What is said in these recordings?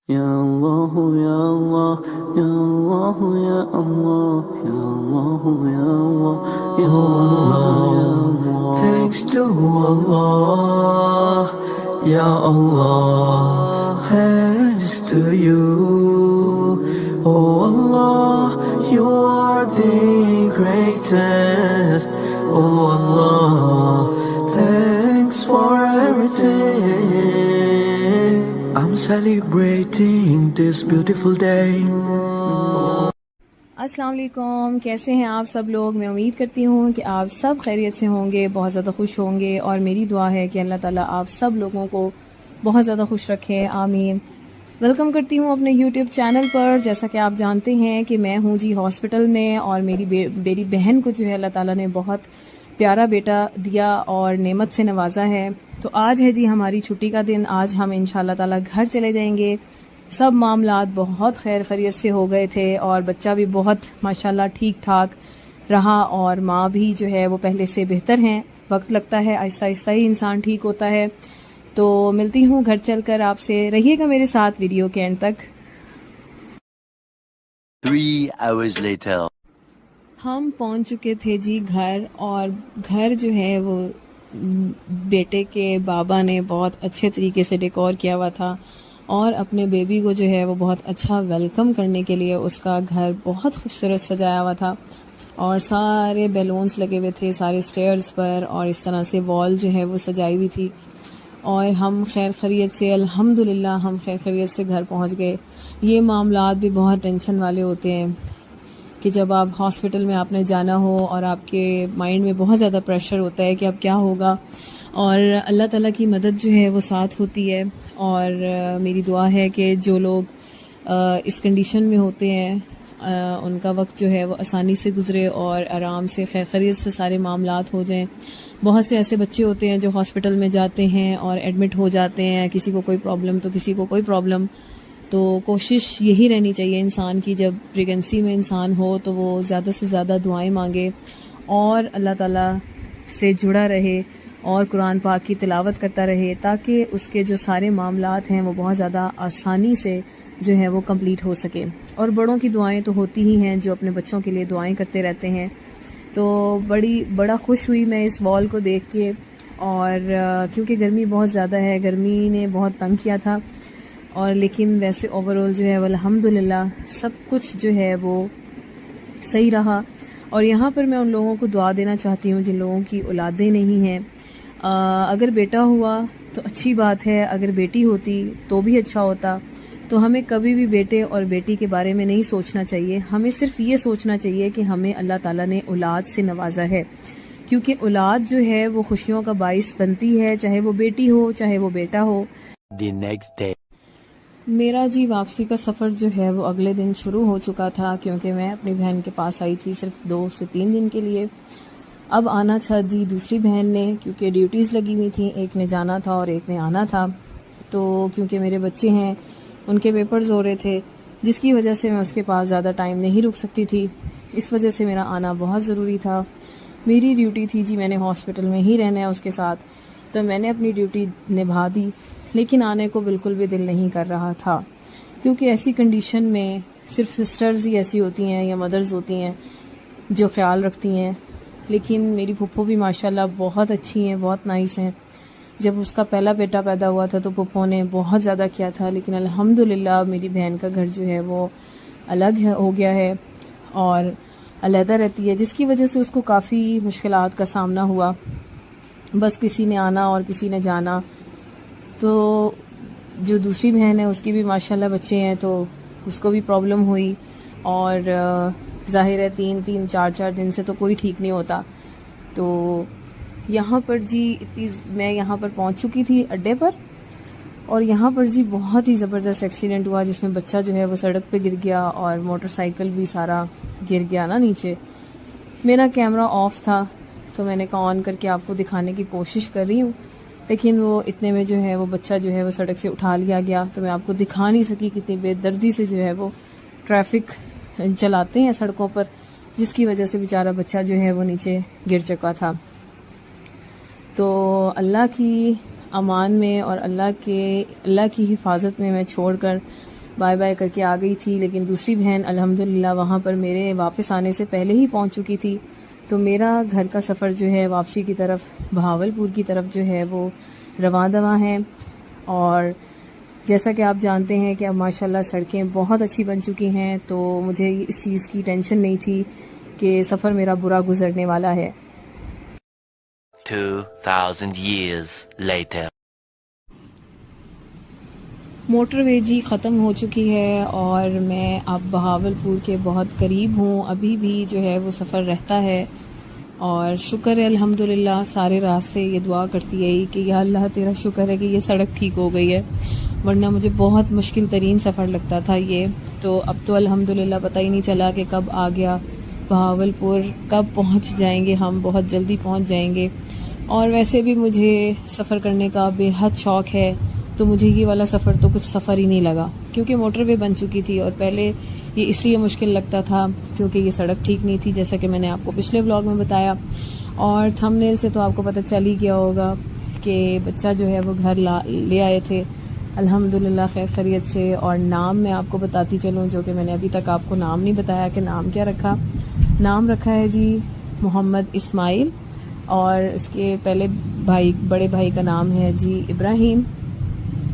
Ya Allah, Ya Allah, Ya Allah, Ya Allah, Ya Allah, Ya Allah, Ya Allah, Ya Allah. Thanks to Allah, Ya Allah. Thanks to you, oh Allah. You are the greatest, oh Allah. Thanks for everything. I'm celebrating this beautiful day. السلام علیکم، کیسے ہیں آپ سب لوگ؟ میں امید کرتی ہوں کہ آپ سب خیریت سے ہوں گے، بہت زیادہ خوش ہوں گے، اور میری دعا ہے کہ اللہ تعالیٰ آپ سب لوگوں کو بہت زیادہ خوش رکھے، آمین۔ ویلکم کرتی ہوں اپنے یوٹیوب چینل پر۔ جیسا کہ آپ جانتے ہیں کہ میں ہوں جی ہاسپٹل میں، اور میری بہن کو جو ہے اللہ تعالیٰ نے بہت پیارا بیٹا دیا اور نعمت سے نوازا ہے۔ تو آج ہے جی ہماری چھٹی کا دن، آج ہم انشاءاللہ تعالیٰ گھر چلے جائیں گے۔ سب معاملات بہت خیر خیریت سے ہو گئے تھے، اور بچہ بھی بہت ماشاءاللہ ٹھیک ٹھاک رہا، اور ماں بھی جو ہے وہ پہلے سے بہتر ہیں۔ وقت لگتا ہے، آہستہ آہستہ ہی انسان ٹھیک ہوتا ہے۔ تو ملتی ہوں گھر چل کر آپ سے، رہیے گا میرے ساتھ ویڈیو کے اینڈ تک۔ 3 hours later. ہم پہنچ چکے تھے جی گھر، اور گھر جو ہے وہ بیٹے کے بابا نے بہت اچھے طریقے سے ڈیکور کیا ہوا تھا، اور اپنے بیبی کو جو ہے وہ بہت اچھا ویلکم کرنے کے لیے اس کا گھر بہت خوبصورت سجایا ہوا تھا، اور سارے بیلونس لگے ہوئے تھے سارے سٹیئرز پر، اور اس طرح سے وال جو ہے وہ سجائی ہوئی تھی، اور ہم خیر خیریت سے الحمدللہ ہم خیر خیریت سے گھر پہنچ گئے۔ یہ معاملات بھی بہت ٹینشن والے ہوتے ہیں کہ جب آپ ہاسپٹل میں آپ نے جانا ہو، اور آپ کے مائنڈ میں بہت زیادہ پریشر ہوتا ہے کہ اب کیا ہوگا، اور اللہ تعالیٰ کی مدد جو ہے وہ ساتھ ہوتی ہے۔ اور میری دعا ہے کہ جو لوگ اس کنڈیشن میں ہوتے ہیں ان کا وقت جو ہے وہ آسانی سے گزرے، اور آرام سے خیر خیریت سے سارے معاملات ہو جائیں۔ بہت سے ایسے بچے ہوتے ہیں جو ہاسپٹل میں جاتے ہیں اور ایڈمٹ ہو جاتے ہیں، کسی کو کوئی پرابلم تو کسی کو کوئی پرابلم۔ تو کوشش یہی رہنی چاہیے انسان کی، جب پریگنسی میں انسان ہو تو وہ زیادہ سے زیادہ دعائیں مانگے، اور اللہ تعالیٰ سے جڑا رہے، اور قرآن پاک کی تلاوت کرتا رہے، تاکہ اس کے جو سارے معاملات ہیں وہ بہت زیادہ آسانی سے جو ہے وہ کمپلیٹ ہو سکے۔ اور بڑوں کی دعائیں تو ہوتی ہی ہیں، جو اپنے بچوں کے لیے دعائیں کرتے رہتے ہیں۔ تو بڑا خوش ہوئی میں اس وال کو دیکھ کے، اور کیونکہ گرمی بہت زیادہ ہے، گرمی نے بہت تنگ کیا تھا، اور لیکن ویسے اوورآل جو ہے وہ الحمدللہ سب کچھ جو ہے وہ صحیح رہا۔ اور یہاں پر میں ان لوگوں کو دعا دینا چاہتی ہوں جن لوگوں کی اولادیں نہیں ہیں۔ اگر بیٹا ہوا تو اچھی بات ہے، اگر بیٹی ہوتی تو بھی اچھا ہوتا۔ تو ہمیں کبھی بھی بیٹے اور بیٹی کے بارے میں نہیں سوچنا چاہیے، ہمیں صرف یہ سوچنا چاہیے کہ ہمیں اللہ تعالیٰ نے اولاد سے نوازا ہے، کیونکہ اولاد جو ہے وہ خوشیوں کا باعث بنتی ہے، چاہے وہ بیٹی ہو چاہے وہ بیٹا ہو۔ The next day. میرا جی واپسی کا سفر جو ہے وہ اگلے دن شروع ہو چکا تھا، کیونکہ میں اپنی بہن کے پاس آئی تھی صرف 2 سے 3 دن کے لیے۔ اب آنا تھا جی دوسری بہن نے، کیونکہ ڈیوٹیز لگی ہوئی تھیں، ایک نے جانا تھا اور ایک نے آنا تھا۔ تو کیونکہ میرے بچے ہیں ان کے پیپرز ہو رہے تھے، جس کی وجہ سے میں اس کے پاس زیادہ ٹائم نہیں رک سکتی تھی، اس وجہ سے میرا آنا بہت ضروری تھا۔ میری ڈیوٹی تھی جی، میں نے ہاسپٹل میں ہی رہنا ہے اس کے ساتھ، تو میں نے اپنی ڈیوٹی نبھا دی، لیکن آنے کو بالکل بھی دل نہیں کر رہا تھا، کیونکہ ایسی کنڈیشن میں صرف سسٹرز ہی ایسی ہوتی ہیں یا مدرز ہوتی ہیں جو خیال رکھتی ہیں، لیکن میری پھپھو بھی ماشاءاللہ بہت اچھی ہیں، بہت نائس ہیں۔ جب اس کا پہلا بیٹا پیدا ہوا تھا تو پھپھو نے بہت زیادہ کیا تھا، لیکن الحمدللہ میری بہن کا گھر جو ہے وہ الگ ہو گیا ہے اور علیحدہ رہتی ہے، جس کی وجہ سے اس کو کافی مشکلات کا سامنا ہوا، بس کسی نے آنا اور کسی نے جانا۔ تو جو دوسری بہن ہے اس کی بھی ماشاءاللہ بچے ہیں، تو اس کو بھی پرابلم ہوئی، اور ظاہر ہے 3 4 دن سے تو کوئی ٹھیک نہیں ہوتا۔ تو یہاں پر جی میں یہاں پر پہنچ چکی تھی اڈے پر، اور یہاں پر جی بہت ہی زبردست ایکسیڈنٹ ہوا، جس میں بچہ جو ہے وہ سڑک پہ گر گیا، اور موٹر سائیکل بھی سارا گر گیا نا نیچے۔ میرا کیمرہ آف تھا تو میں نے کہا آن کر کے آپ کو دکھانے کی کوشش کر رہی ہوں، لیکن وہ اتنے میں جو ہے وہ بچہ جو ہے وہ سڑک سے اٹھا لیا گیا، تو میں آپ کو دکھا نہیں سکی کتنی بے دردی سے جو ہے وہ ٹریفک چلاتے ہیں سڑکوں پر، جس کی وجہ سے بیچارہ بچہ جو ہے وہ نیچے گر چکا تھا۔ تو اللہ کی امان میں اور اللہ کی حفاظت میں میں چھوڑ کر بائے بائے کر کے آ گئی تھی، لیکن دوسری بہن الحمدللہ وہاں پر میرے واپس آنے سے پہلے ہی پہنچ چکی تھی. تو میرا گھر کا سفر جو ہے واپسی کی طرف بہاولپور کی طرف جو ہے وہ رواں دواں ہے. اور جیسا کہ آپ جانتے ہیں کہ اب ماشاءاللہ سڑکیں بہت اچھی بن چکی ہیں، تو مجھے اس چیز کی ٹینشن نہیں تھی کہ سفر میرا برا گزرنے والا ہے. 2,000 years later. موٹر وے جی ختم ہو چکی ہے اور میں اب بہاولپور کے بہت قریب ہوں. ابھی بھی جو ہے وہ سفر رہتا ہے اور شکر ہے الحمدللہ. سارے راستے یہ دعا کرتی گئی کہ یا اللہ تیرا شکر ہے کہ یہ سڑک ٹھیک ہو گئی ہے، ورنہ مجھے بہت مشکل ترین سفر لگتا تھا یہ. تو اب تو الحمدللہ پتہ ہی نہیں چلا کہ کب آ گیا بہاولپور، کب پہنچ جائیں گے ہم، بہت جلدی پہنچ جائیں گے. اور ویسے بھی مجھے سفر کرنے کا بے حد شوق ہے، تو مجھے یہ والا سفر تو کچھ سفر ہی نہیں لگا، کیونکہ موٹر وے بن چکی تھی. اور پہلے یہ اس لیے مشکل لگتا تھا کیونکہ یہ سڑک ٹھیک نہیں تھی، جیسا کہ میں نے آپ کو پچھلے ولاگ میں بتایا. اور تھمبنیل سے تو آپ کو پتہ چل ہی گیا ہوگا کہ بچہ جو ہے وہ گھر لے آئے تھے الحمدللہ خیر خیریت سے. اور نام میں آپ کو بتاتی چلوں، جو کہ میں نے ابھی تک آپ کو نام نہیں بتایا کہ نام کیا رکھا. نام رکھا ہے جی محمد اسماعیل، اور اس کے پہلے بڑے بھائی کا نام ہے جی ابراہیم،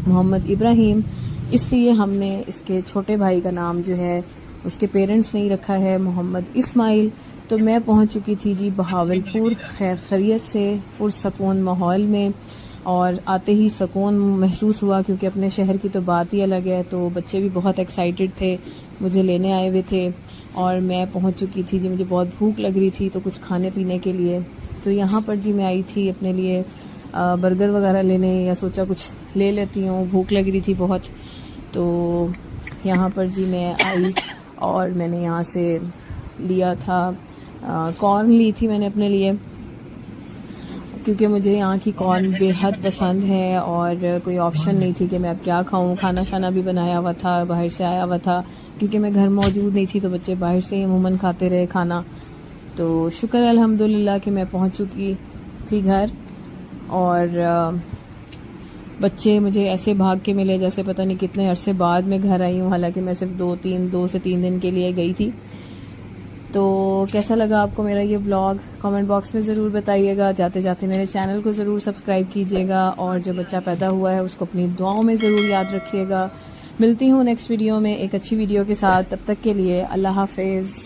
محمد ابراہیم. اس لیے ہم نے اس کے چھوٹے بھائی کا نام جو ہے اس کے پیرنٹس نے ہی رکھا ہے محمد اسماعیل. تو میں پہنچ چکی تھی جی بہاولپور خیر خیریت سے، پرسکون ماحول میں. اور آتے ہی سکون محسوس ہوا، کیونکہ اپنے شہر کی تو بات ہی الگ ہے. تو بچے بھی بہت ایکسائٹڈ تھے، مجھے لینے آئے ہوئے تھے. اور میں پہنچ چکی تھی جی، مجھے بہت بھوک لگ رہی تھی تو کچھ کھانے پینے کے لیے. تو یہاں پر جی میں آئی تھی اپنے لیے برگر وغیرہ لینے، یا سوچا کچھ لے لیتی ہوں، بھوک لگ رہی تھی بہت. تو یہاں پر جی میں آئی اور میں نے یہاں سے لیا تھا کارن لی تھی میں نے اپنے لیے، کیونکہ مجھے یہاں کی کارن بے حد پسند ہے اور کوئی آپشن نہیں تھی کہ میں اب کیا کھاؤں. کھانا شانا بھی بنایا ہوا تھا، باہر سے آیا ہوا تھا، کیونکہ میں گھر موجود نہیں تھی تو بچے باہر سے ہی عموماً کھاتے رہے کھانا. تو شکر ہے الحمدللہ کہ میں پہنچ چکی تھی گھر. اور بچے مجھے ایسے بھاگ کے ملے جیسے پتہ نہیں کتنے عرصے بعد میں گھر آئی ہوں، حالانکہ میں صرف 2 سے 3 دن کے لیے گئی تھی. تو کیسا لگا آپ کو میرا یہ بلاگ؟ کامنٹ باکس میں ضرور بتائیے گا. جاتے جاتے میرے چینل کو ضرور سبسکرائب کیجیے گا، اور جو بچہ پیدا ہوا ہے اس کو اپنی دعاؤں میں ضرور یاد رکھیے گا. ملتی ہوں نیکسٹ ویڈیو میں ایک اچھی ویڈیو کے ساتھ. تب تک کے لیے اللہ حافظ.